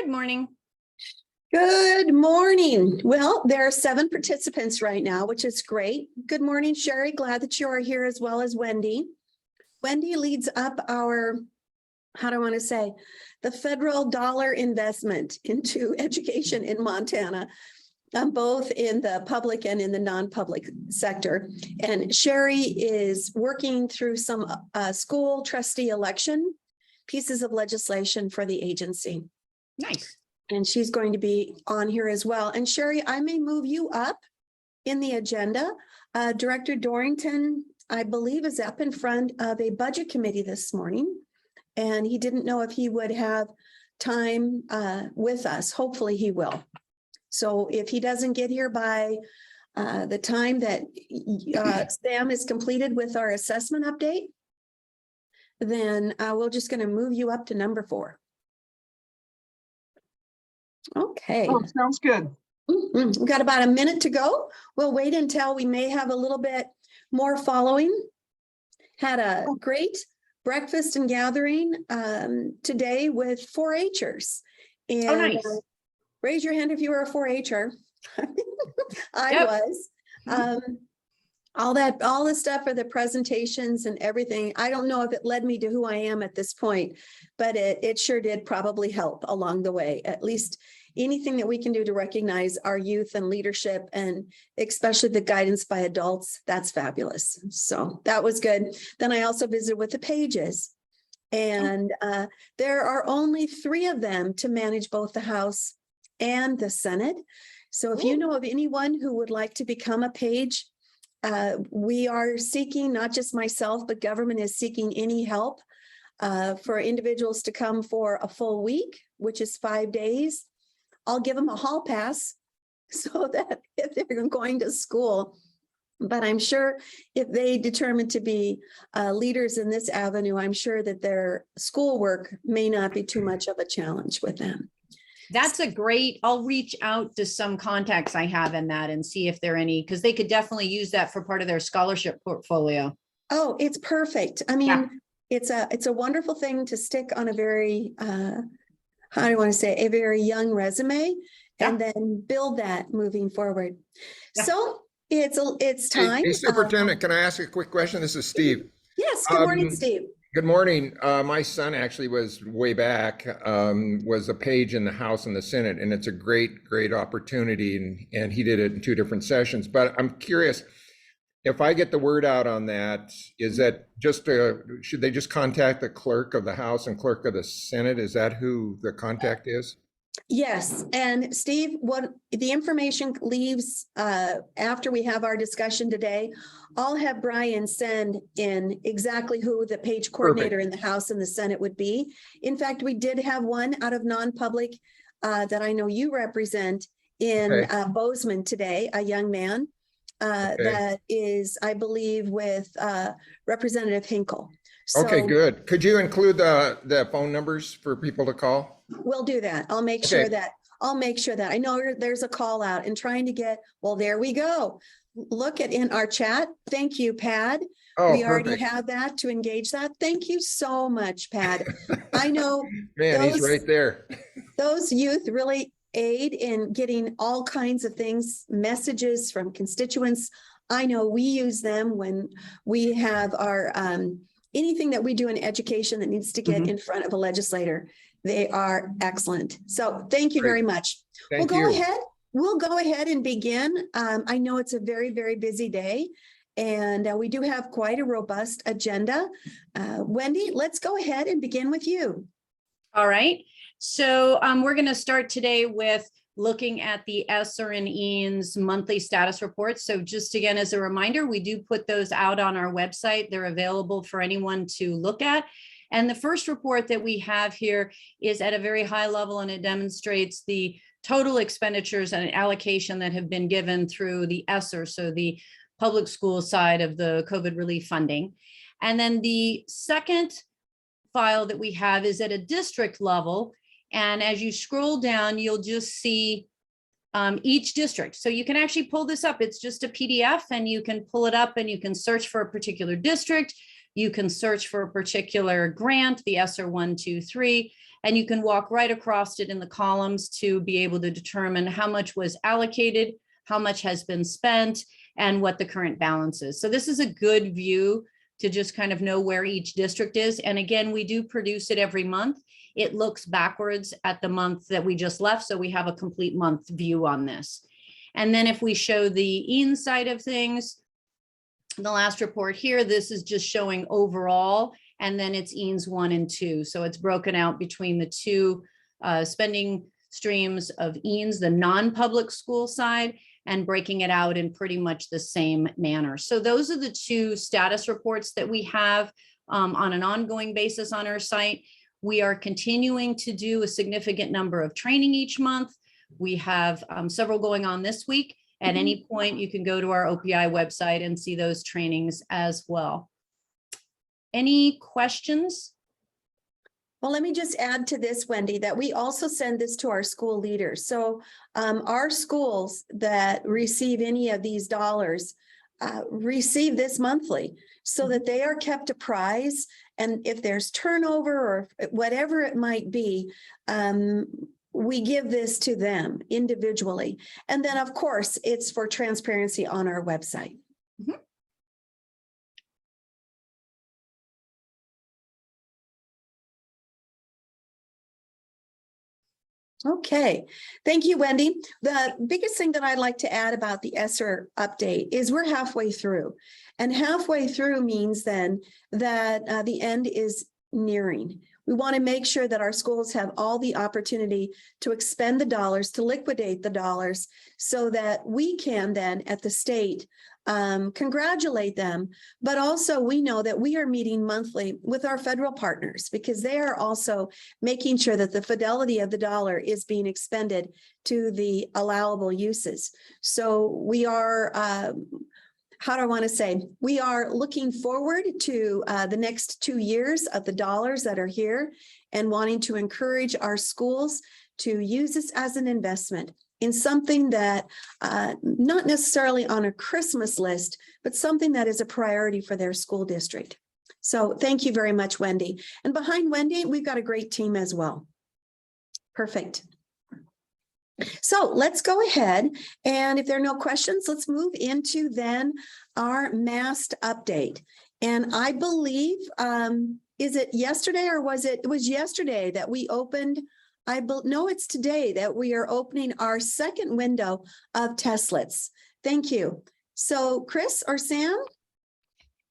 Good morning. Good morning. Well, there are 7 participants right now, which is great. Good morning, Sherry. Glad that you are here, as well as Wendy. Wendy leads up our, how do I want to say, the federal dollar investment into education in Montana, both in the public and in the non-public sector. And Sherry is working through some school trustee election pieces of legislation for the agency. Nice. And she's going to be on here as well. And Sherry, I may move you up in the agenda. Director Dorrington, I believe, is up in front of a budget committee this morning. And he didn't know if he would have time with us. Hopefully he will. So if he doesn't get here by the time that Sam is completed with our assessment update, then we're just going to move you up to number 4. Okay. Oh, sounds good. We've got about a minute to go. We'll wait until we may have a little bit more following. Had a great breakfast and gathering today with 4-Hers. And Oh, nice. Raise your hand if you were a 4-Her. I Yep. was. All the stuff for the presentations and everything. I don't know if it led me to who I am at this point, but it sure did probably help along the way. At least anything that we can do to recognize our youth and leadership, and especially the guidance by adults, that's fabulous. So that was good. Then I also visited with the Pages, and there are only 3 of them to manage both the House and the Senate. So if you know of anyone who would like to become a Page, we are seeking, not just myself, but government is seeking any help for individuals to come for a full week, which is 5 days. I'll give them a hall pass so that if they're going to school, but I'm sure if they determine to be leaders in this avenue, I'm sure that their schoolwork may not be too much of a challenge with them. That's a great, I'll reach out to some contacts I have in that and see if there are any, because they could definitely use that for part of their scholarship portfolio. Oh, it's perfect. I mean, Yeah. it's a wonderful thing to stick on a very, how do I want to say, a very young resume, and then build that moving forward. Yeah. So it's time. Hey, Superintendent, can I ask a quick question? This is Steve. Yes, good morning, Steve. Good morning. My son actually was way back, was a Page in the House and the Senate, and it's a great opportunity, and he did it in 2 different sessions. But I'm curious, if I get the word out on that, is that just, should they just contact the clerk of the House and clerk of the Senate? Is that who the contact is? Yes, and Steve, what the information leaves after we have our discussion today, I'll have Brian send in exactly who the Page coordinator in the House and the Senate would be. In fact, we did have one out of non-public that I know you represent in Bozeman today, a young man that is, I believe, with Representative Hinkle. So, Okay, good. Could you include the phone numbers for people to call? we'll do that. I'll make sure that I know there's a call out and trying to get, well, there we go. Look at in our chat. Thank you, Pad. Oh, We already perfect. have that to engage that. Thank you so much, Pad. I know Man, he's right there. those youth really aid in getting all kinds of things, messages from constituents. I know we use them when we have our anything that we do in education that needs to get in front of a legislator. They are excellent. So thank you very much. Thank We'll you. go ahead and begin. I know it's a very, very busy day, and we do have quite a robust agenda. Wendy, let's go ahead and begin with you. All right. So we're going to start today with looking at the ESSER and EANS monthly status reports. So just again, as a reminder, we do put those out on our website. They're available for anyone to look at. And the first report that we have here is at a very high level, and it demonstrates the total expenditures and allocation that have been given through the ESSER, so the public school side of the COVID relief funding. And then the second file that we have is at a district level. And as you scroll down, you'll just see each district. So you can actually pull this up. It's just a PDF, and you can pull it up and you can search for a particular district. You can search for a particular grant, the ESSER 1, 2, 3, and you can walk right across it in the columns to be able to determine how much was allocated, how much has been spent, and what the current balance is. So this is a good view to just kind of know where each district is. And again, we do produce it every month. It looks backwards at the month that we just left, so we have a complete month view on this. And then if we show the EANS side of things, the last report here, this is just showing overall, and then it's EANS 1 and 2. So it's broken out between the two spending streams of EANS, the non-public school side, and breaking it out in pretty much the same manner. So those are the two status reports that we have on an ongoing basis on our site. We are continuing to do a significant number of training each month. We have several going on this week. At any point, you can go to our OPI website and see those trainings as well. Any questions? Well, let me just add to this, Wendy, that we also send this to our school leaders. So our schools that receive any of these dollars receive this monthly so that they are kept apprised. And if there's turnover or whatever it might be, we give this to them individually. And then, of course, it's for transparency on our website. Mhm. Okay, thank you, Wendy. The biggest thing that I'd like to add about the ESSER update is we're halfway through. And halfway through means then that the end is nearing. We want to make sure that our schools have all the opportunity to expend the dollars, to liquidate the dollars, so that we can then at the state congratulate them. But also we know that we are meeting monthly with our federal partners because they are also making sure that the fidelity of the dollar is being expended to the allowable uses. So we are, how do I want to say, we are looking forward to the next 2 years of the dollars that are here and wanting to encourage our schools to use this as an investment in something that not necessarily on a Christmas list, but something that is a priority for their school district. So thank you very much, Wendy. And behind Wendy, we've got a great team as well. Perfect. So let's go ahead, and if there are no questions, let's move into then our MAST update. And I believe, is it yesterday or was it was yesterday that we opened, no, it's today that we are opening our second window of testlets. Thank you. So Chris or Sam?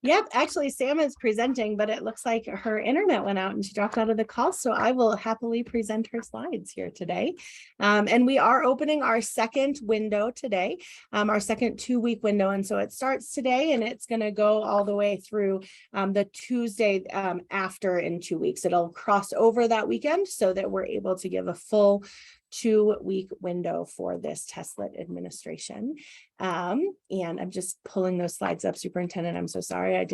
Yep, actually Sam is presenting, but it looks like her internet went out and she dropped out of the call. So I will happily present her slides here today. And we are opening our second window today, our second 2-week window. And so it starts today and it's going to go all the way through the Tuesday after in 2 weeks. It'll cross over that weekend so that we're able to give a full 2-week window for this testlet administration. And I'm just pulling those slides up, Superintendent. I'm so sorry. I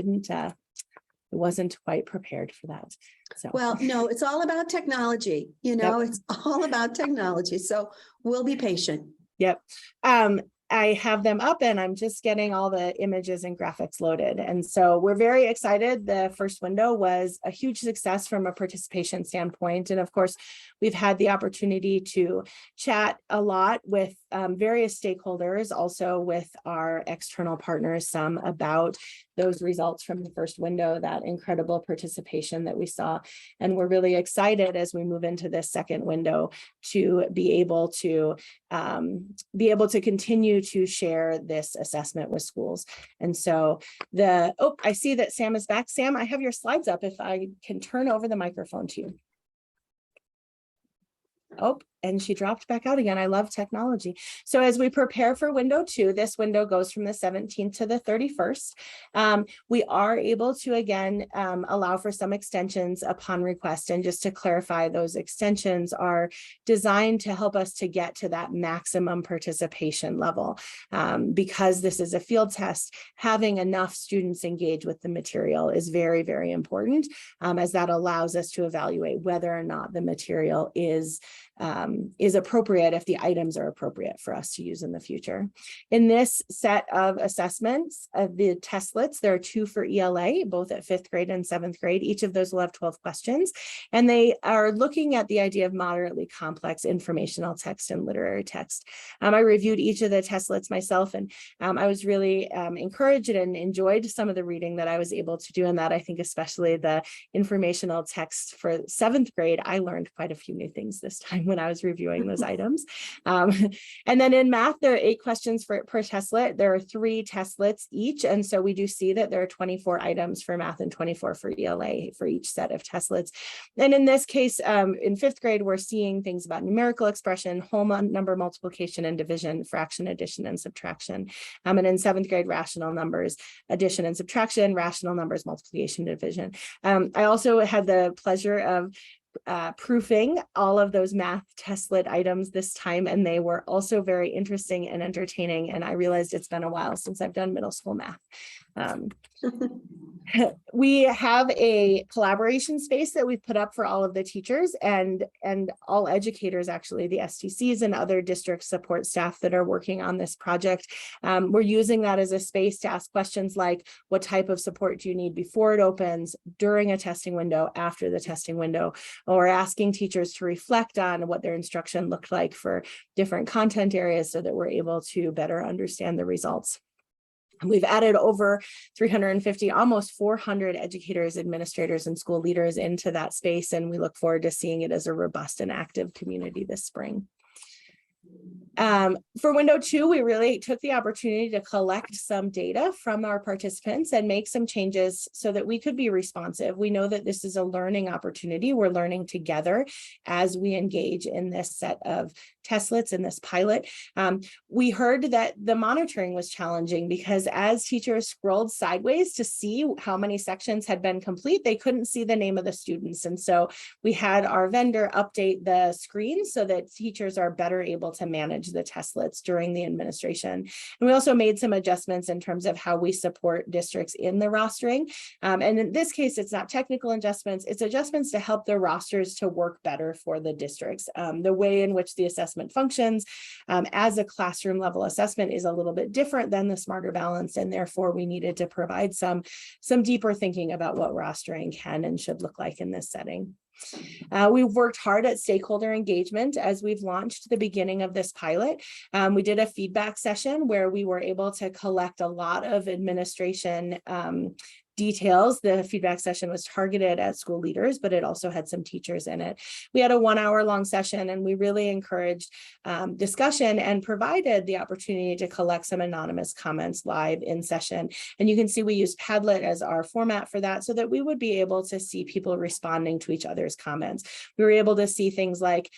wasn't quite prepared for that. So, well, no, it's all about technology. You know, It's all about technology. So we'll be patient. Yep. I have them up and I'm just getting all the images and graphics loaded. And so we're very excited. The first window was a huge success from a participation standpoint. And of course, we've had the opportunity to chat a lot with various stakeholders, also with our external partners, some about those results from the first window, that incredible participation that we saw. And we're really excited as we move into this second window to be able to continue to share this assessment with schools. And so I see that Sam is back. Sam, I have your slides up if I can turn over the microphone to you. Oh, and she dropped back out again. I love technology. So as we prepare for window 2, this window goes from the 17th to the 31st. We are able to, again, allow for some extensions upon request. And just to clarify, those extensions are designed to help us to get to that maximum participation level. Because this is a field test, having enough students engage with the material is very, very important, as that allows us to evaluate whether or not the material is is appropriate if the items are appropriate for us to use in the future. In this set of assessments of the testlets, there are 2 for ELA, both at 5th grade and 7th grade. Each of those will have 12 questions, and they are looking at the idea of moderately complex informational text and literary text. I reviewed each of the testlets myself, and I was really encouraged and enjoyed some of the reading that I was able to do in that. I think especially the informational text for 7th grade, I learned quite a few new things this time when I was reviewing those items. And then in math, there are 8 questions per testlet. There are 3 testlets each. And so we do see that there are 24 items for math and 24 for ELA for each set of testlets. And in this case, in 5th grade, we're seeing things about numerical expression, whole number multiplication and division, fraction, addition, and subtraction. And in 7th grade, rational numbers, addition and subtraction, rational numbers, multiplication, division. I also had the pleasure of proofing all of those math testlet items this time, and they were also very interesting and entertaining. And I realized it's been a while since I've done middle school math. We have a collaboration space that we've put up for all of the teachers and all educators, actually, the STCs and other district support staff that are working on this project. We're using that as a space to ask questions like, what type of support do you need before it opens, during a testing window, after the testing window, or asking teachers to reflect on what their instruction looked like for different content areas so that we're able to better understand the results. We've added over 350, almost 400 educators, administrators, and school leaders into that space, and we look forward to seeing it as a robust and active community this spring. For window 2, we really took the opportunity to collect some data from our participants and make some changes so that we could be responsive. We know that this is a learning opportunity. We're learning together as we engage in this set of testlets in this pilot. We heard that the monitoring was challenging because as teachers scrolled sideways to see how many sections had been complete, they couldn't see the name of the students. And so we had our vendor update the screen so that teachers are better able to manage the testlets during the administration. And we also made some adjustments in terms of how we support districts in the rostering. And in this case, it's not technical adjustments, it's adjustments to help the rosters to work better for the districts. The way in which the assessment functions as a classroom level assessment is a little bit different than the Smarter Balanced, and therefore we needed to provide some deeper thinking about what rostering can and should look like in this setting. We've worked hard at stakeholder engagement as we've launched the beginning of this pilot. We did a feedback session where we were able to collect a lot of administration details. The feedback session was targeted at school leaders, but it also had some teachers in it. We had a 1-hour-long session, and we really encouraged discussion and provided the opportunity to collect some anonymous comments live in session. And you can see we used Padlet as our format for that so that we would be able to see people responding to each other's comments. We were able to see things like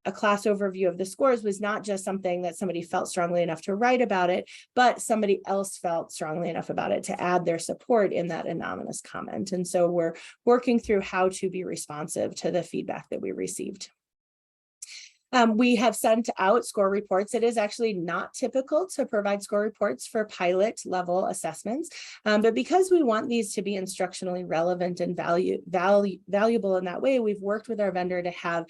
a class overview of the scores was not just something that somebody felt strongly enough to write about it, but somebody else felt strongly enough about it to add their support in that anonymous comment. And so we're working through how to be responsive to the feedback that we received. We have sent out score reports. It is actually not typical to provide score reports for pilot level assessments, but because we want these to be instructionally relevant and valuable in that way, we've worked with our vendor to have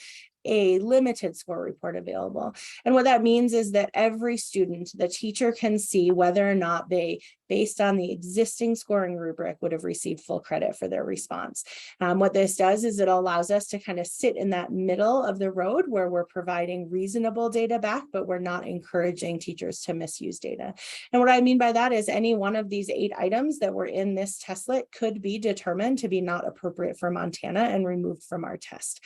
a limited score report available. And what that means is that every student, the teacher can see whether or not they, based on the existing scoring rubric, would have received full credit for their response. What this does is it allows us to kind of sit in that middle of the road where we're providing reasonable data back, but we're not encouraging teachers to misuse data. And what I mean by that is any one of these 8 items that were in this testlet could be determined to be not appropriate for Montana and removed from our test.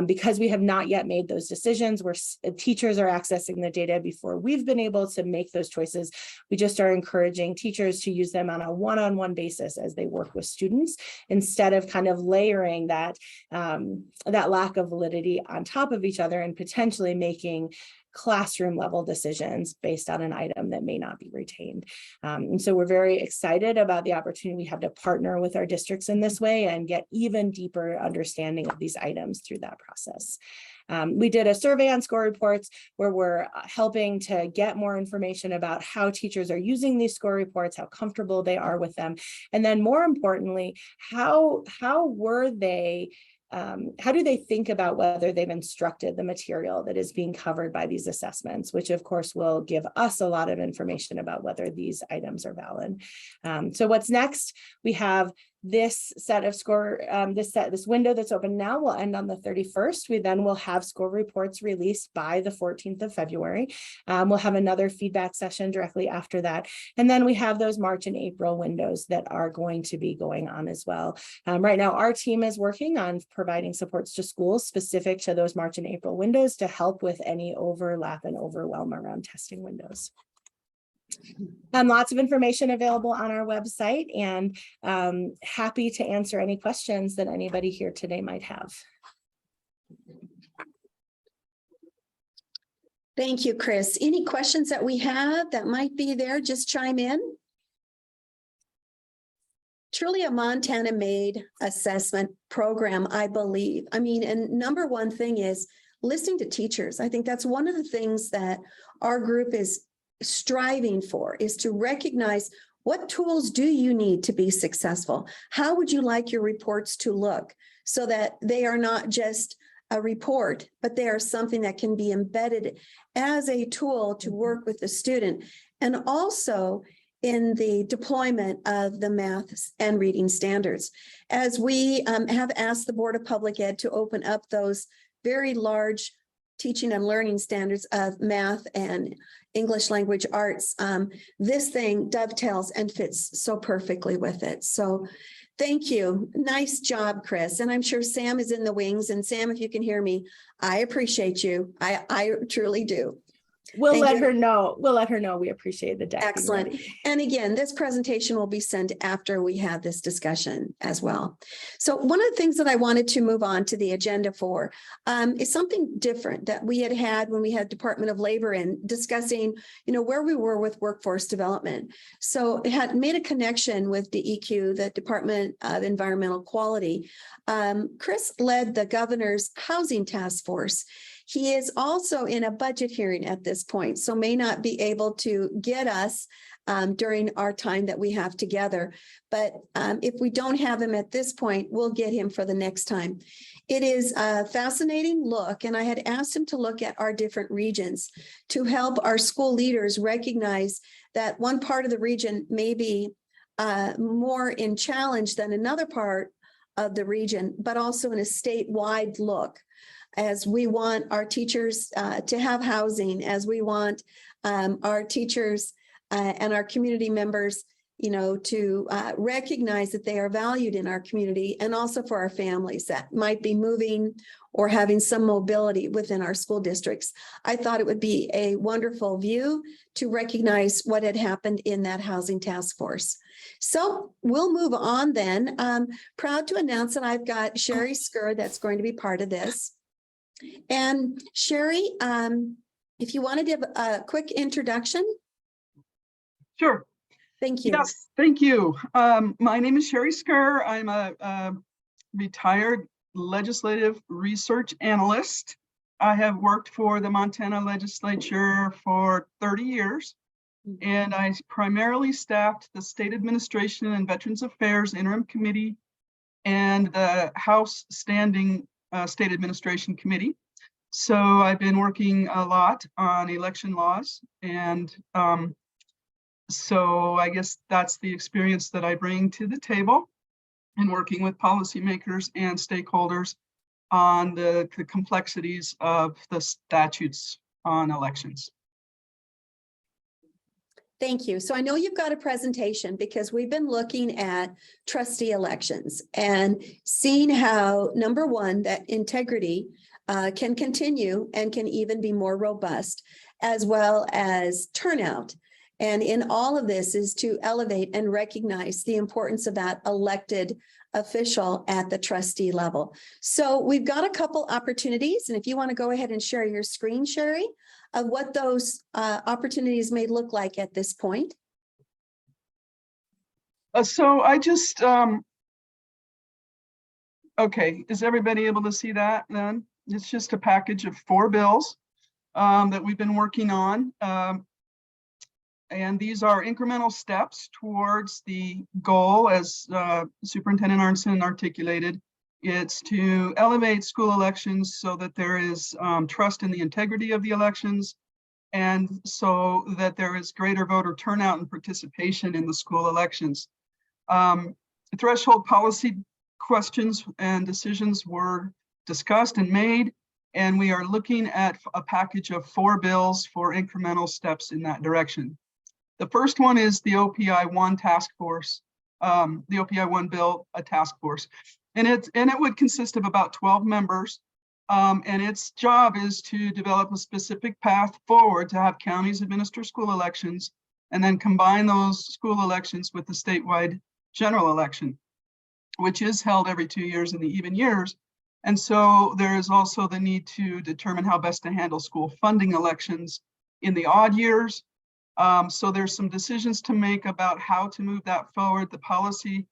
Because we have not yet made those decisions, where teachers are accessing the data before we've been able to make those choices. We just are encouraging teachers to use them on a one-on-one basis as they work with students, instead of kind of layering that lack of validity on top of each other and potentially making classroom level decisions based on an item that may not be retained. And so we're very excited about the opportunity we have to partner with our districts in this way and get even deeper understanding of these items through that process. We did a survey on score reports where we're helping to get more information about how teachers are using these score reports, how comfortable they are with them, and then more importantly, how were they how do they think about whether they've instructed the material that is being covered by these assessments, which of course will give us a lot of information about whether these items are valid. So what's next? We have this set of score, this window that's open now will end on the 31st. We then will have score reports released by the 14th of February. We'll have another feedback session directly after that. And then we have those March and April windows that are going to be going on as well. Right now, our team is working on providing supports to schools specific to those March and April windows to help with any overlap and overwhelm around testing windows. Lots of information available on our website, and happy to answer any questions that anybody here today might have. Thank you, Chris. Any questions that we have that might be there, just chime in. Truly a Montana-made assessment program, I believe. I mean, and number one thing is listening to teachers. I think that's one of the things that our group is striving for, is to recognize what tools do you need to be successful? How would you like your reports to look so that they are not just a report, but they are something that can be embedded as a tool to work with the student, and also in the deployment of the math and reading standards. As we have asked the Board of Public Ed to open up those very large teaching and learning standards of math and English language arts, this thing dovetails and fits so perfectly with it. So thank you. Nice job, Chris. And I'm sure Sam is in the wings. And Sam, if you can hear me, I appreciate you. I truly do. We'll Thank let you. her know. We'll let her know we appreciate the deck. being Excellent. ready. And again, this presentation will be sent after we have this discussion as well. So one of the things that I wanted to move on to the agenda for is something different that we had when we had Department of Labor in discussing, where we were with workforce development. So it had made a connection with DEQ, the Department of Environmental Quality. Chris led the governor's housing task force. He is also in a budget hearing at this point, so may not be able to get us during our time that we have together. But if we don't have him at this point, we'll get him for the next time. It is a fascinating look, and I had asked him to look at our different regions to help our school leaders recognize that one part of the region may be more in challenge than another part of the region, but also in a statewide look. As we want our teachers to have housing, as we want our teachers and our community members, to recognize that they are valued in our community, and also for our families that might be moving or having some mobility within our school districts. I thought it would be a wonderful view to recognize what had happened in that housing task force. So we'll move on then. Proud to announce that I've got Sherry Skur that's going to be part of this. And Sherry, if you want to give a quick introduction. Sure. Thank you. Yes, thank you. My name is Sherry Skur. I'm a retired legislative research analyst. I have worked for the Montana legislature for 30 years, and I primarily staffed the State Administration and Veterans Affairs Interim Committee and the House Standing State Administration Committee. So I've been working a lot on election laws, and so I guess that's the experience that I bring to the table in working with policymakers and stakeholders on the complexities of the statutes on elections. Thank you. So I know you've got a presentation because we've been looking at trustee elections and seeing how, number one, that integrity can continue and can even be more robust, as well as turnout. And in all of this is to elevate and recognize the importance of that elected official at the trustee level. So we've got a couple opportunities, and if you want to go ahead and share your screen, Sherry, of what those opportunities may look like at this point. So I just, okay, is everybody able to see that then? It's just a package of 4 bills that we've been working on. And these are incremental steps towards the goal, as Superintendent Arntzen articulated, It's to elevate school elections so that there is trust in the integrity of the elections, and so that there is greater voter turnout and participation in the school elections. Threshold policy questions and decisions were discussed and made, and we are looking at a package of 4 bills for incremental steps in that direction. The first one is the OPI-1 task force, the OPI-1 bill, a task force. And it would consist of about 12 members. And its job is to develop a specific path forward to have counties administer school elections and then combine those school elections with the statewide general election, which is held every 2 years in the even years. And so there is also the need to determine how best to handle school funding elections in the odd years. So there's some decisions to make about how to move that forward. The policy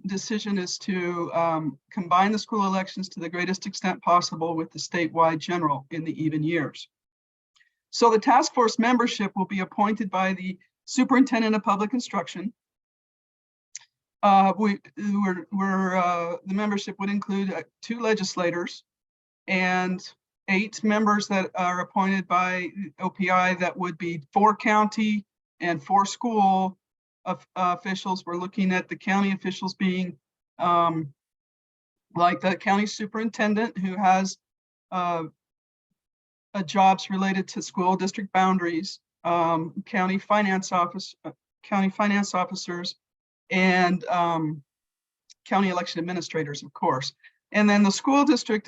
decision is to combine the school elections to the greatest extent possible with the statewide general in the even years. So the task force membership will be appointed by the superintendent of public instruction. The membership would include 2 legislators and 8 members that are appointed by OPI. That would be 4 county and 4 school officials. We're looking at the county officials being like the county superintendent, who has jobs related to school district boundaries, county finance officers, and county election administrators, of course. And then the school district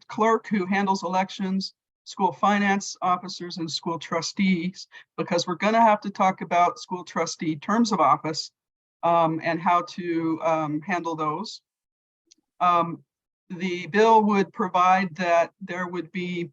clerk, who handles elections, school finance officers, and school trustees, because we're going to have to talk about school trustee terms of office and how to handle those. The bill would provide that there would be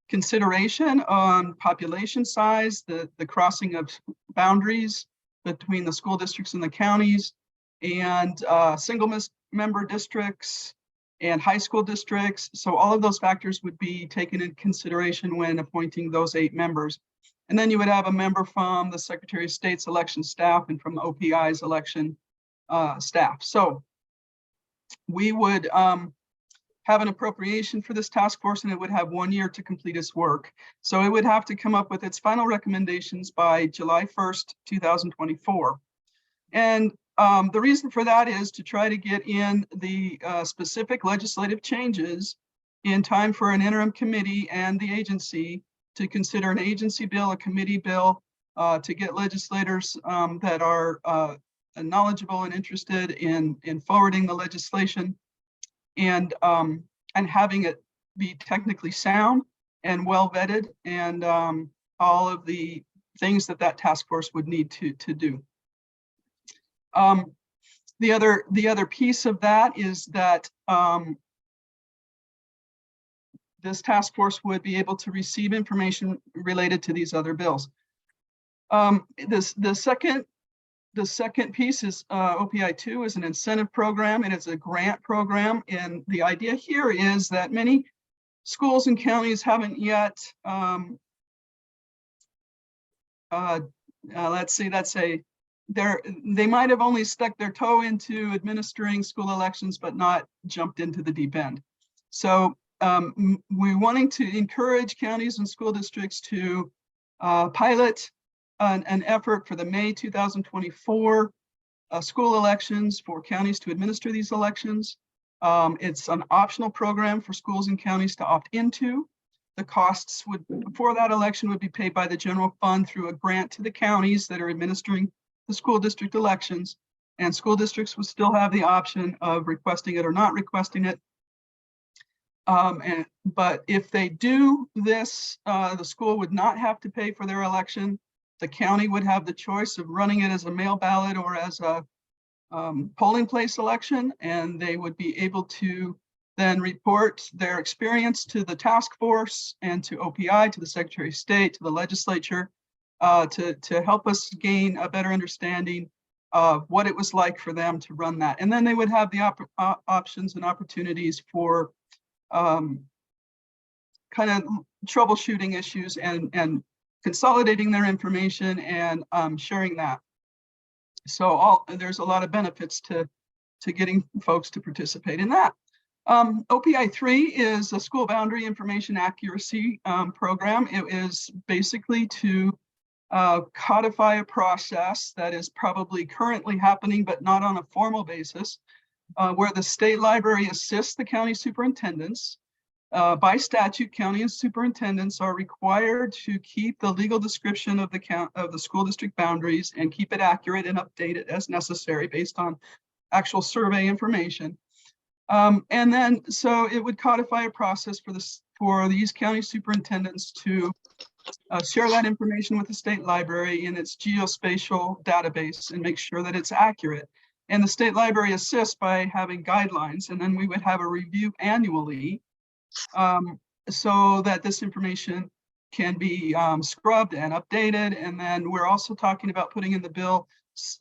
consideration on population size, the crossing of boundaries between the school districts and the counties, and single member districts and high school districts. So all of those factors would be taken into consideration when appointing those 8 members. And then you would have a member from the Secretary of State's election staff and from OPI's election staff. So we would have an appropriation for this task force, and it would have 1 year to complete its work. So it would have to come up with its final recommendations by July 1st, 2024. And the reason for that is to try to get in the specific legislative changes in time for an interim committee and the agency to consider an agency bill, a committee bill, to get legislators that are knowledgeable and interested in forwarding the legislation and having it be technically sound and well vetted, and all of the things that task force would need to do. The other piece of that is that this task force would be able to receive information related to these other bills. The second piece is OPI-2 is an incentive program, and it's a grant program. And the idea here is that many schools and counties haven't yet, they might have only stuck their toe into administering school elections, but not jumped into the deep end. So we're wanting to encourage counties and school districts to pilot an effort for the May 2024 school elections for counties to administer these elections. It's an optional program for schools and counties to opt into. The costs for that election would be paid by the general fund through a grant to the counties that are administering the school district elections, and school districts would still have the option of requesting it or not requesting it. But if they do this, the school would not have to pay for their election. The county would have the choice of running it as a mail ballot or as a polling place election, and they would be able to then report their experience to the task force and to OPI, to the Secretary of State, to the legislature, to help us gain a better understanding of what it was like for them to run that. And then they would have the options and opportunities for kind of troubleshooting issues and consolidating their information and sharing that. So there's a lot of benefits to getting folks to participate in that. OPI 3 is a school boundary information accuracy program. It is basically to codify a process that is probably currently happening, but not on a formal basis, where the state library assists the county superintendents. By statute, county and superintendents are required to keep the legal description of the school district boundaries and keep it accurate and update it as necessary based on actual survey information. And then, so it would codify a process for these county superintendents to share that information with the state library in its geospatial database and make sure that it's accurate. And the state library assists by having guidelines, and then we would have a review annually so that this information can be scrubbed and updated. And then we're also talking about putting in the bill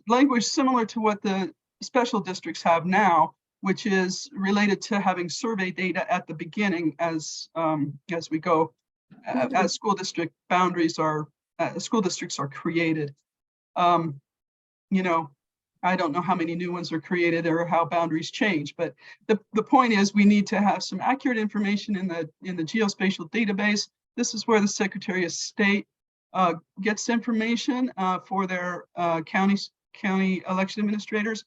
language similar to what the special districts have now, which is related to having survey data at the beginning as we go, as school district boundaries are, school districts are created. You know, I don't know how many new ones are created or how boundaries change, but the point is we need to have some accurate information in the geospatial database. This is where the Secretary of State gets information for their county election administrators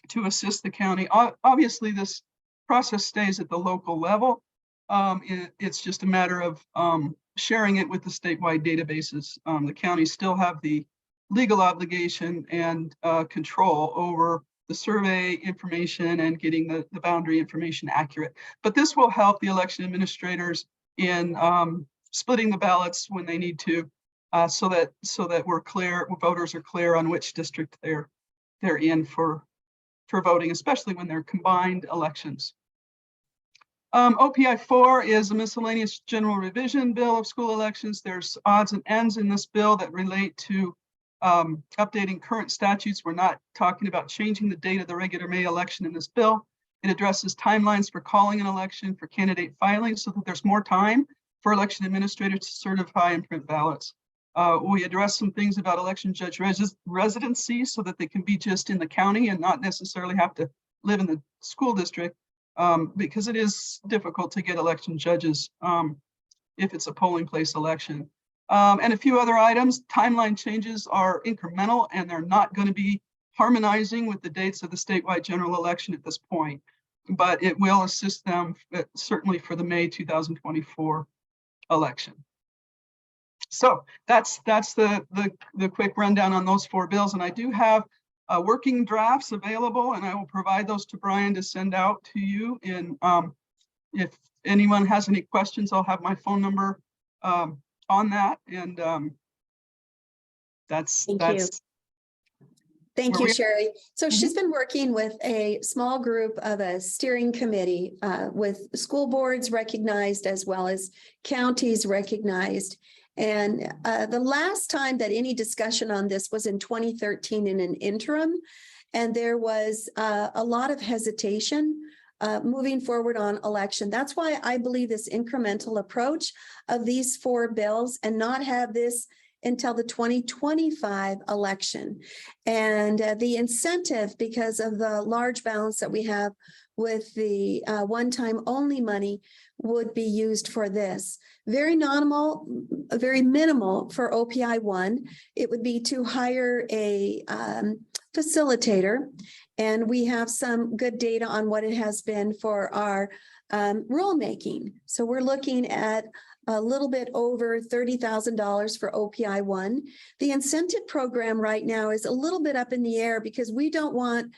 to assist the county. Obviously, this process stays at the local level. It's just a matter of sharing it with the statewide databases. The counties still have the legal obligation and control over the survey information and getting the boundary information accurate. But this will help the election administrators in splitting the ballots when they need to, so that we're clear, voters are clear on which district they're in for voting, especially when they're combined elections. OPI 4 is a miscellaneous general revision bill of school elections. There's odds and ends in this bill that relate to updating current statutes. We're not talking about changing the date of the regular May election in this bill. It addresses timelines for calling an election, for candidate filing, so that there's more time for election administrators to certify and print ballots. We address some things about election judge residency so that they can be just in the county and not necessarily have to live in the school district, because it is difficult to get election judges if it's a polling place election. And a few other items. Timeline changes are incremental and they're not going to be harmonizing with the dates of the statewide general election at this point, but it will assist them certainly for the May 2024 election. So that's the quick rundown on those 4 bills. And I do have working drafts available, and I will provide those to Brian to send out to you. And if anyone has any questions, I'll have my phone number on that. And Thank you, Sherry. So she's been working with a small group of a steering committee with school boards recognized as well as counties recognized. And the last time that any discussion on this was in 2013 in an interim, and there was a lot of hesitation moving forward on election. That's why I believe this incremental approach of these 4 bills and not have this until the 2025 election. And the incentive, because of the large balance that we have with the one-time only money, would be used for this. Very minimal for OPI 1. It would be to hire a facilitator. And we have some good data on what it has been for our rulemaking. So we're looking at a little bit over $30,000 for OPI 1. The incentive program right now is a little bit up in the air because we don't want,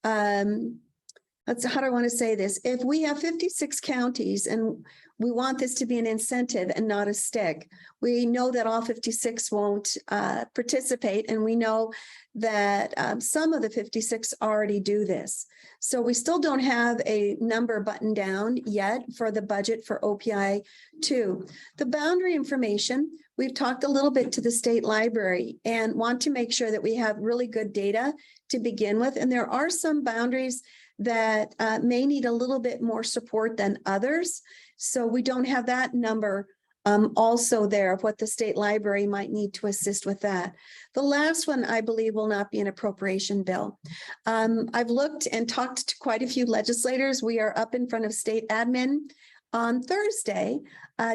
how do I want to say this? If we have 56 counties and we want this to be an incentive and not a stick, we know that all 56 won't participate, and we know that some of the 56 already do this. So we still don't have a number buttoned down yet for the budget for OPI 2. The boundary information, we've talked a little bit to the state library and want to make sure that we have really good data to begin with. And there are some boundaries that may need a little bit more support than others. So we don't have that number also there of what the state library might need to assist with that. The last one, I believe, will not be an appropriation bill. I've looked and talked to quite a few legislators. We are up in front of state admin on Thursday,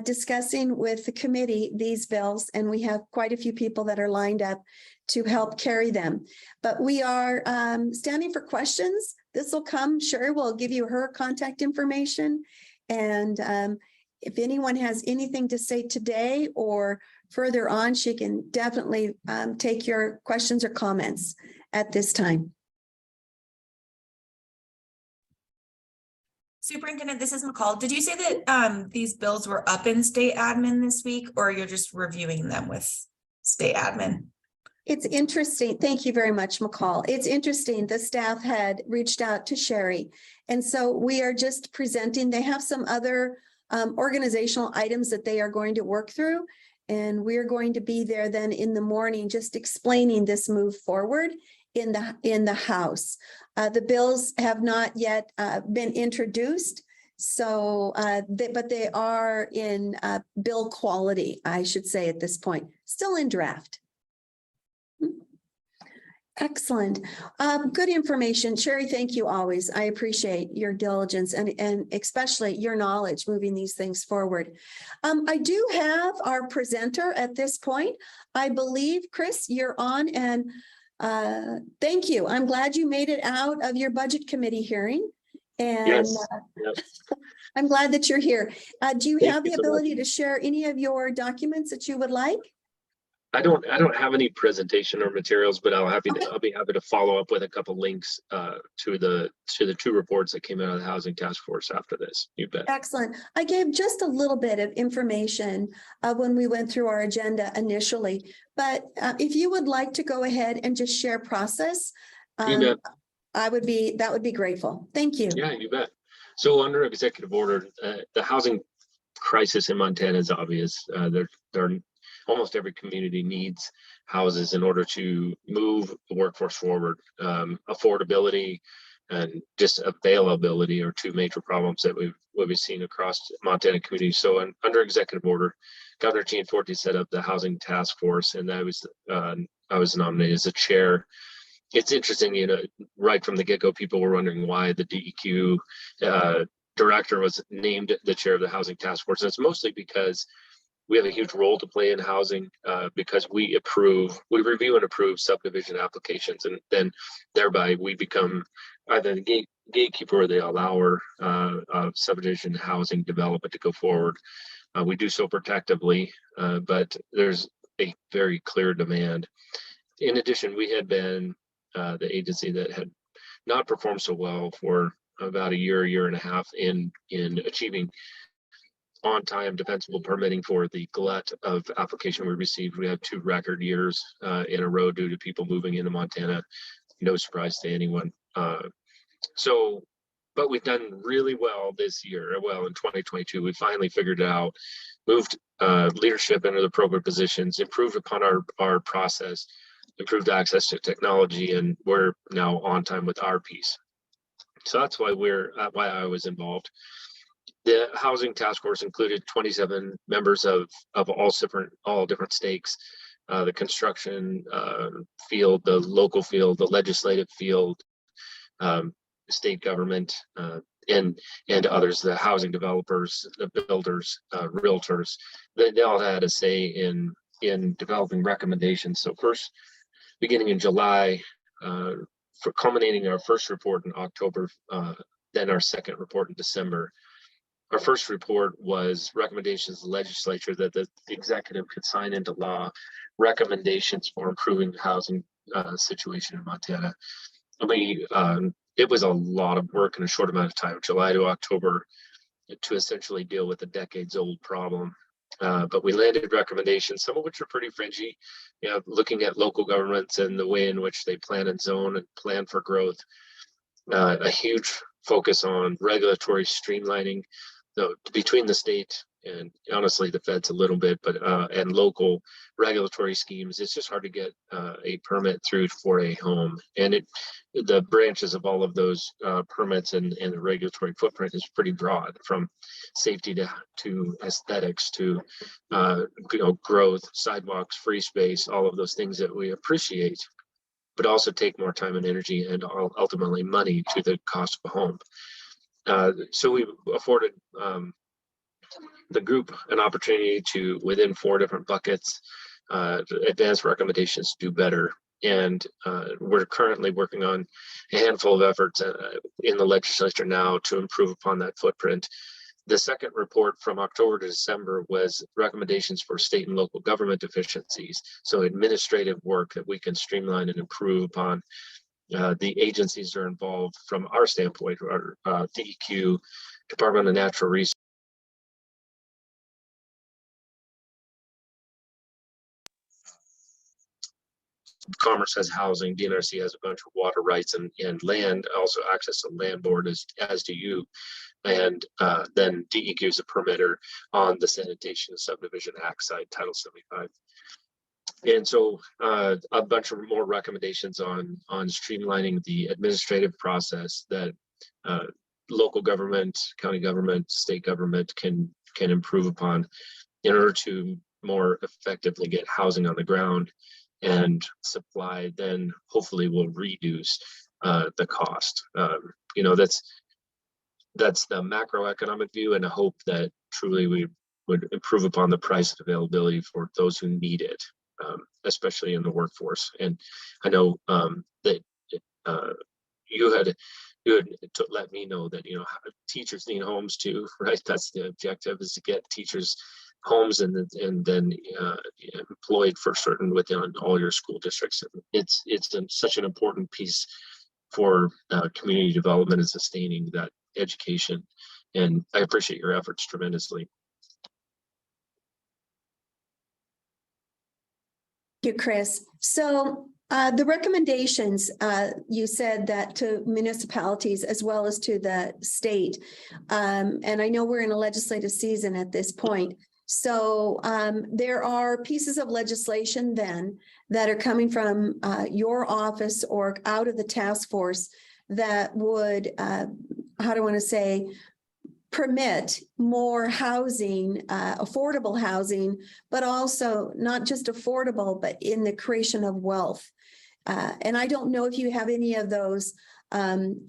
discussing with the committee these bills, and we have quite a few people that are lined up to help carry them. But we are standing for questions. This will come. Sherry will give you her contact information. And if anyone has anything to say today or further on, she can definitely take your questions or comments at this time. Superintendent, this is McCall. Did you say that these bills were up in state admin this week, or you're just reviewing them with state admin? It's interesting. Thank you very much, McCall. It's interesting. The staff had reached out to Sherry. And so we are just presenting. They have some other organizational items that they are going to work through. And we're going to be there then in the morning, just explaining this move forward in the House. The bills have not yet been introduced. So, but they are in bill quality, I should say at this point, still in draft. Excellent. Good information. Sherry, thank you always. I appreciate your diligence and especially your knowledge moving these things forward. I do have our presenter at this point. I believe, Chris, you're on, and thank you. I'm glad you made it out of your budget committee hearing. And yes. Yep. I'm glad that you're here. Do you Thank have you the so ability much. to share any of your documents that you would like? I don't have any presentation or materials, but I'll be happy to follow up with a couple links to the two reports that came out of the Housing Task Force after this. You bet. Excellent. I gave just a little bit of information when we went through our agenda initially, but if you would like to go ahead and just share process, You bet. that would be grateful. Thank you. Yeah, you bet. So under executive order, the housing crisis in Montana is obvious. There almost every community needs houses in order to move the workforce forward. Affordability and just availability are two major problems that we've seen across Montana communities. So under executive order, Governor Gene Forte set up the Housing Task Force, and I was nominated as the chair. It's interesting, right from the get-go, people were wondering why the DEQ director was named the chair of the Housing Task Force. And it's mostly because we have a huge role to play in housing because we review and approve subdivision applications, and then thereby we become either the gatekeeper or the allower of subdivision housing development to go forward. We do so protectively, but there's a very clear demand. In addition, we had been the agency that had not performed so well for about a year and a half in achieving on-time defensible permitting for the glut of application we received. We had 2 record years in a row due to people moving into Montana. No surprise to anyone. But we've done really well this year. Well, in 2022, we finally figured it out, moved leadership into the appropriate positions, improved upon our process, improved access to technology, and we're now on time with our piece. So that's why I was involved. The Housing Task Force included 27 members of all different stakes, the construction field, the local field, the legislative field, state government, and others, the housing developers, the builders, realtors. They all had a say in developing recommendations. So first, beginning in July, for culminating our first report in October, then our second report in December. Our first report was recommendations to the legislature that the executive could sign into law recommendations for improving the housing situation in Montana. It was a lot of work in a short amount of time, July to October, to essentially deal with a decades-old problem. But we landed recommendations, some of which are pretty fringy, looking at local governments and the way in which they plan and zone and plan for growth. A huge focus on regulatory streamlining between the state and honestly, the feds a little bit, but and local regulatory schemes, it's just hard to get a permit through for a home. And the branches of all of those permits and the regulatory footprint is pretty broad, from safety to aesthetics to growth, sidewalks, free space, all of those things that we appreciate, but also take more time and energy and ultimately money to the cost of a home. So we afforded the group an opportunity to, within 4 different buckets, advance recommendations to do better. And we're currently working on a handful of efforts in the legislature now to improve upon that footprint. The second report from October to December was recommendations for state and local government efficiencies. So administrative work that we can streamline and improve upon. The agencies that are involved from our standpoint are DEQ, Department of Natural Resources, Commerce has housing, DNRC has a bunch of water rights and land, also access to land board, as do you. And then DEQ is a permitter on the Sanitation and Subdivision Act side, Title 75. And so a bunch of more recommendations on streamlining the administrative process that local government, county government, state government can improve upon in order to more effectively get housing on the ground. And supply then hopefully will reduce the cost. That's the macroeconomic view, and a hope that truly we would improve upon the price and availability for those who need it, especially in the workforce. And I know that you had to let me know that teachers need homes too, right? That's the objective, is to get teachers homes and then employed for certain within all your school districts. It's such an important piece for community development and sustaining that education. And I appreciate your efforts tremendously. Thank you, Chris. So the recommendations, you said that to municipalities as well as to the state. And I know we're in a legislative season at this point. So there are pieces of legislation then that are coming from your office or out of the task force that would, how do I want to say, permit more housing, affordable housing, but also not just affordable, but in the creation of wealth. And I don't know if you have any of those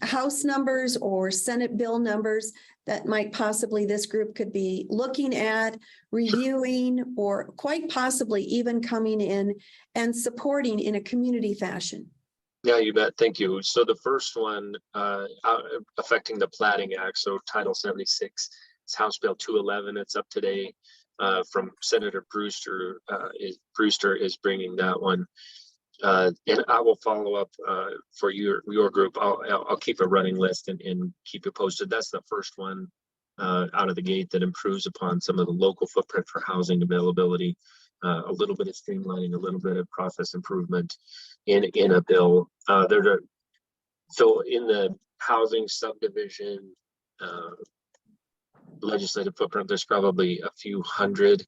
House numbers or Senate bill numbers that might possibly this group could be looking at, reviewing, or quite possibly even coming in and supporting in a community fashion. Yeah, you bet. Thank you. So the first one affecting the Platting Act, so Title 76, it's House Bill 211. It's up today from Senator Brewster. Brewster is bringing that one. And I will follow up for your group. I'll keep a running list and keep you posted. That's the first one out of the gate that improves upon some of the local footprint for housing availability, a little bit of streamlining, a little bit of process improvement in a bill. So in the housing subdivision legislative footprint, there's probably a few hundred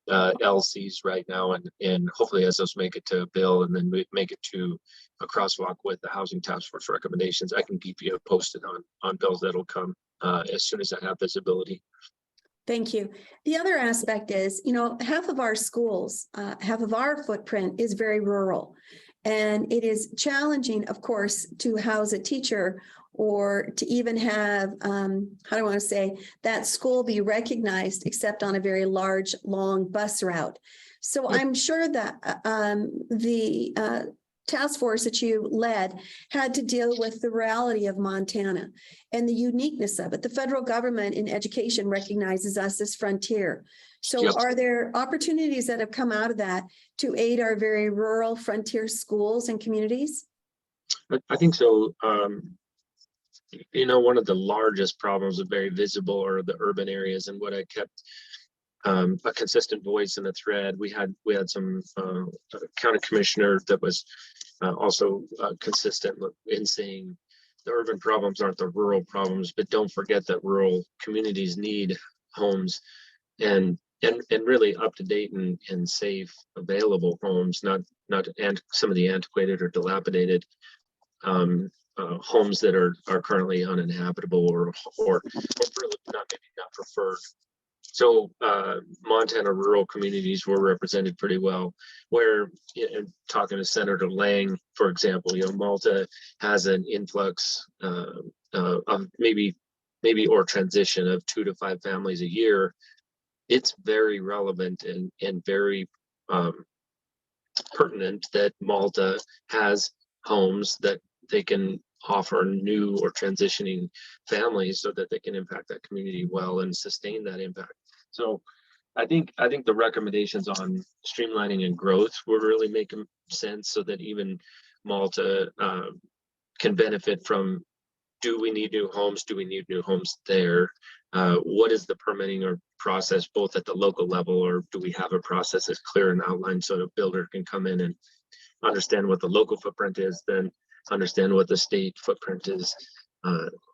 LCs right now, and hopefully as those make it to a bill and then make it to a crosswalk with the housing task force recommendations, I can keep you posted on bills that'll come as soon as I have visibility. Thank you. The other aspect is, half of our schools, half of our footprint is very rural. And it is challenging, of course, to house a teacher or to even have, how do I want to say, that school be recognized except on a very large, long bus route. So I'm sure that the task force that you led had to deal with the reality of Montana and the uniqueness of it. The federal government in education recognizes us as frontier. So Yep. Are there opportunities that have come out of that to aid our very rural frontier schools and communities? I think so. One of the largest problems of very visible are the urban areas, and what I kept a consistent voice in the thread. We had some county commissioner that was also consistent in saying the urban problems aren't the rural problems, but don't forget that rural communities need homes and really up to date and safe available homes, not and some of the antiquated or dilapidated homes that are currently uninhabitable or really not preferred. So Montana rural communities were represented pretty well, where talking to Senator Lang, for example, Malta has an influx of maybe or transition of 2 to 5 families a year. It's very relevant and very pertinent that Malta has homes that they can offer new or transitioning families so that they can impact that community well and sustain that impact. So I think the recommendations on streamlining and growth were really making sense, so that even Malta can benefit from, do we need new homes? Do we need new homes there? What is the permitting or process both at the local level, or do we have a process that's clear and outlined so a builder can come in and understand what the local footprint is, then understand what the state footprint is?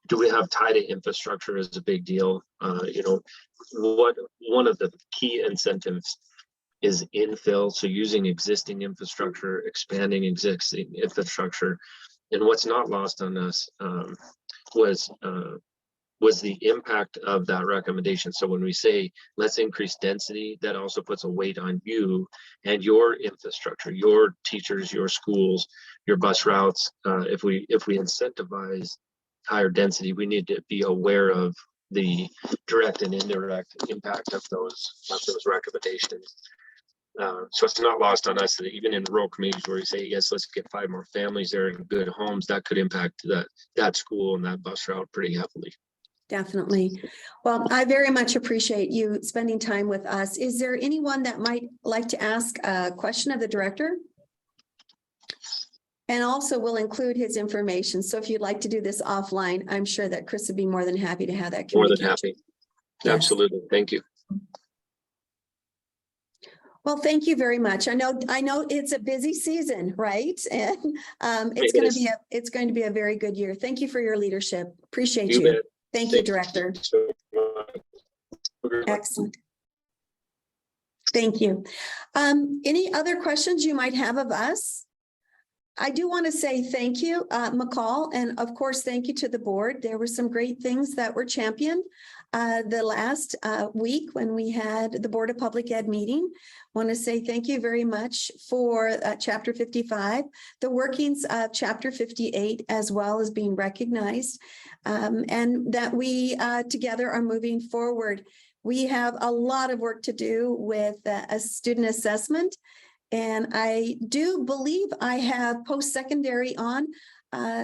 Do we have tied infrastructure is a big deal. One of the key incentives is infill. So using existing infrastructure, expanding existing infrastructure. And what's not lost on us was the impact of that recommendation. So when we say let's increase density, that also puts a weight on you and your infrastructure, your teachers, your schools, your bus routes. If we incentivize higher density, we need to be aware of the direct and indirect impact of those recommendations. So it's not lost on us that even in rural communities where you say, yes, let's get 5 more families there in good homes, that could impact that school and that bus route pretty heavily. Definitely. Well, I very much appreciate you spending time with us. Is there anyone that might like to ask a question of the director? And also we'll include his information. So if you'd like to do this offline, I'm sure that Chris would be more than happy to have that More than communication. happy. Yes. Absolutely. Thank you. Well, thank you very much. I know it's a busy season, right? And it's going to be a very good year. Thank you for your leadership. Appreciate you. Bet. Thank you, Director. So much. Excellent. Thank you. Any other questions you might have of us? I do want to say thank you, McCall, and of course, thank you to the board. There were some great things that were championed the last week when we had the Board of Public Ed meeting. Want to say thank you very much for Chapter 55, the workings of Chapter 58, as well as being recognized, and that we together are moving forward. We have a lot of work to do with a student assessment. And I do believe I have post-secondary on.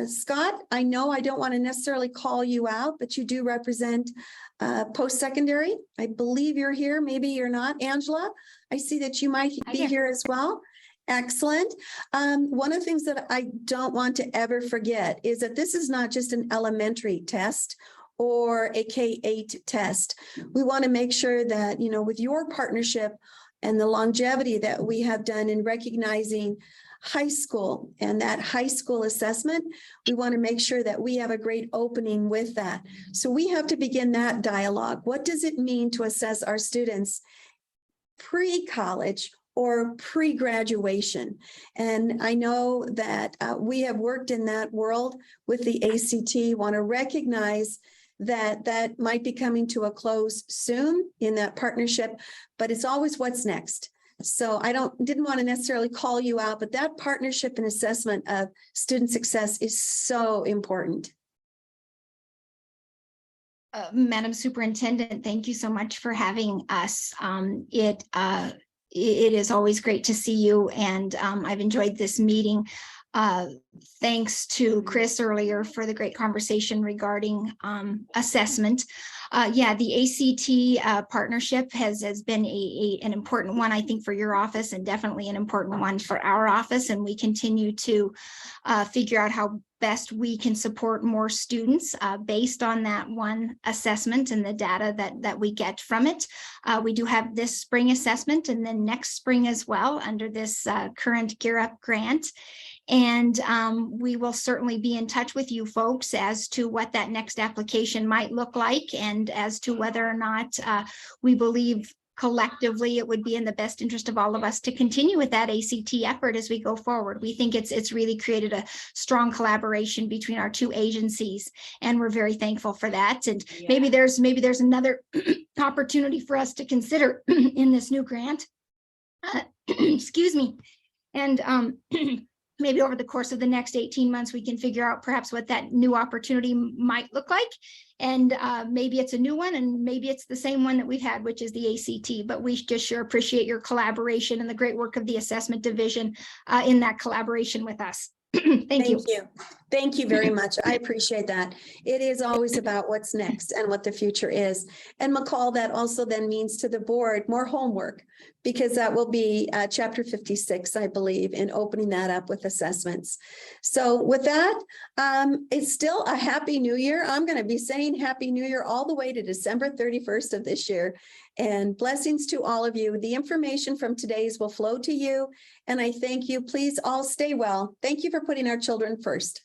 Scott, I know I don't want to necessarily call you out, but you do represent post-secondary. I believe you're here. Maybe you're not. Angela, I see that you might be here as well. Excellent. One of the things that I don't want to ever forget is that this is not just an elementary test or a K-8 test. We want to make sure that, with your partnership and the longevity that we have done in recognizing high school and that high school assessment, we want to make sure that we have a great opening with that. So we have to begin that dialogue. What does it mean to assess our students pre-college or pre-graduation? And I know that we have worked in that world with the ACT, want to recognize that might be coming to a close soon in that partnership, but it's always what's next. So I didn't want to necessarily call you out, but that partnership and assessment of student success is so important. Madam Superintendent, thank you so much for having us. It is always great to see you, and I've enjoyed this meeting. Thanks to Chris earlier for the great conversation regarding assessment. The ACT partnership has been an important one, I think, for your office, and definitely an important one for our office. And we continue to figure out how best we can support more students based on that one assessment and the data that we get from it. We do have this spring assessment and then next spring as well under this current Gear Up grant. And we will certainly be in touch with you folks as to what that next application might look like and as to whether or not we believe collectively it would be in the best interest of all of us to continue with that ACT effort as we go forward. We think it's really created a strong collaboration between our two agencies, and we're very thankful for that. And maybe there's another opportunity for us to consider in this new grant. Excuse me. And maybe over the course of the next 18 months, we can figure out perhaps what that new opportunity might look like. And maybe it's a new one, and maybe it's the same one that we've had, which is the ACT. But we just sure appreciate your collaboration and the great work of the assessment division in that collaboration with us. Thank you. Thank you very much. I appreciate that. It is always about what's next and what the future is. And McCall, that also then means to the board more homework, because that will be chapter 56, I believe, in opening that up with assessments. So with that, it's still a happy new year. I'm going to be saying happy new year all the way to December 31st of this year. And blessings to all of you. The information from today's will flow to you. And I thank you. Please all stay well. Thank you for putting our children first.